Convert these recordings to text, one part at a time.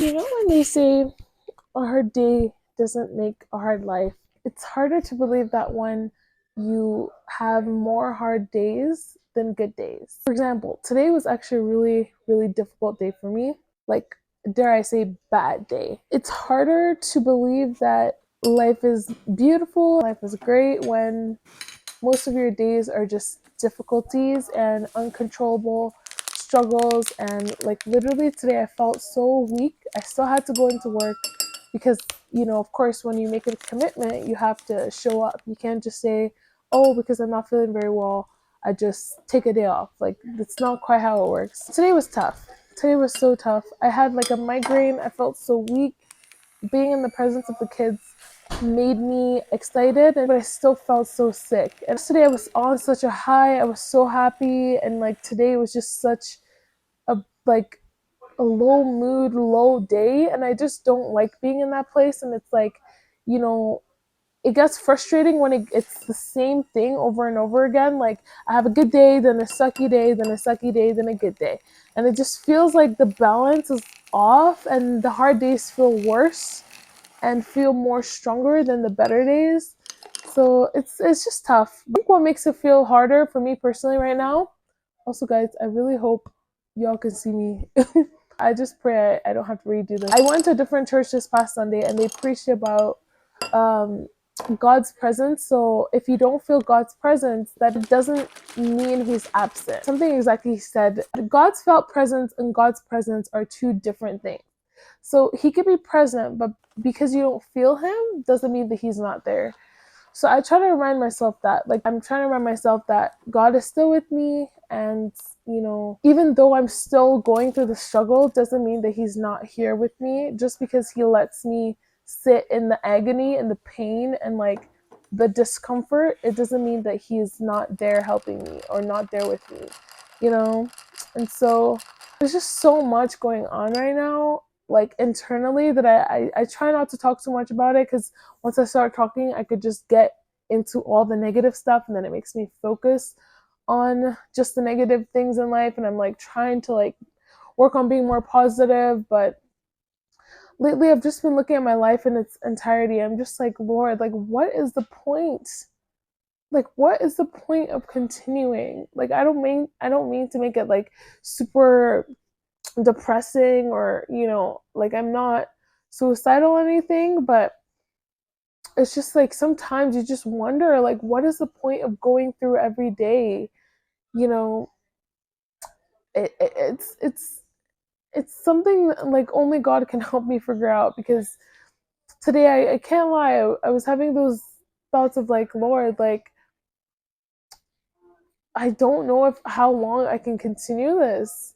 You know when they say a hard day doesn't make a hard life, it's harder to believe that when you have more hard days than good days. For example, today was actually a really, really difficult day for me. Like, dare I say, bad day. It's harder to believe that life is beautiful, life is great when most of your days are just difficulties and uncontrollable struggles. And like literally today I felt so weak. I still had to go into work because, of course, when you make a commitment you have to show up. You can't just say, oh, because I'm not feeling very well, I just take a day off. Like, that's not quite how it works. Today was tough. Today was so tough. I had like a migraine. I felt so weak. Being in the presence of the kids made me excited, but I still felt so sick. And yesterday I was on such a high. I was so happy, and like today was just such a like a low mood, low day, and I just don't like being in that place. And it's like, you know, it gets frustrating when it's the same thing over and over again. Like, I have a good day, then a sucky day, then a sucky day, then a good day. And it just feels like the balance is off and the hard days feel worse and feel more stronger than the better days. So it's just tough. I think what makes it feel harder for me personally right now. Also, guys, I really hope y'all can see me. I just pray I don't have to redo this. I went to a different church this past Sunday and they preached about um, God's presence. So if you don't feel God's presence, that doesn't mean he's absent. Something exactly he said. God's felt presence and God's presence are two different things. So he could be present, but because you don't feel him doesn't mean that he's not there. So I try to remind myself that, like, I'm trying to remind myself that God is still with me. And, even though I'm still going through the struggle, doesn't mean that he's not here with me. Just because he lets me sit in the agony and the pain and like the discomfort, it doesn't mean that he's not there helping me or not there with me, you know? And so there's just so much going on right now, like internally, that I try not to talk too much about it, because once I start talking, I could just get into all the negative stuff, and then it makes me focus on just the negative things in life. And I'm like trying to like work on being more positive. But lately, I've just been looking at my life in its entirety. I'm just like, Lord, like, what is the point? Like, what is the point of continuing? Like, I don't mean to make it like super depressing, or like, I'm not suicidal or anything, but it's just like sometimes you just wonder, like, what is the point of going through every day? you know it's something like only God can help me figure out. Because today, I can't lie, I was having those thoughts of like, Lord, like, I don't know if how long I can continue this,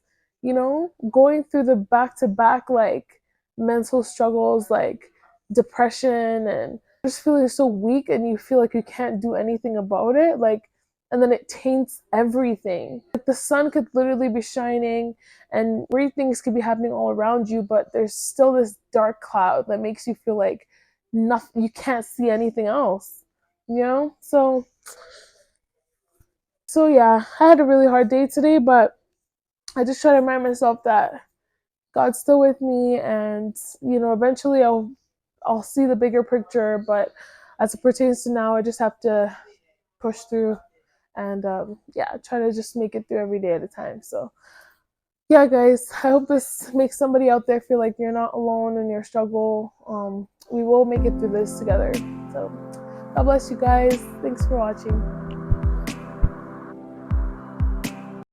going through the back to back like mental struggles, like depression, and just feeling so weak, and you feel like you can't do anything about it. Like, and then it taints everything. Like, the sun could literally be shining and great things could be happening all around you, but there's still this dark cloud that makes you feel like nothing, you can't see anything else, so yeah, I had a really hard day today, but I just try to remind myself that God's still with me, and eventually I'll see the bigger picture. But as it pertains to now, I just have to push through, and yeah, try to just make it through every day at a time. So yeah, guys, I hope this makes somebody out there feel like you're not alone in your struggle. We will make it through this together. So God bless you guys. Thanks for watching.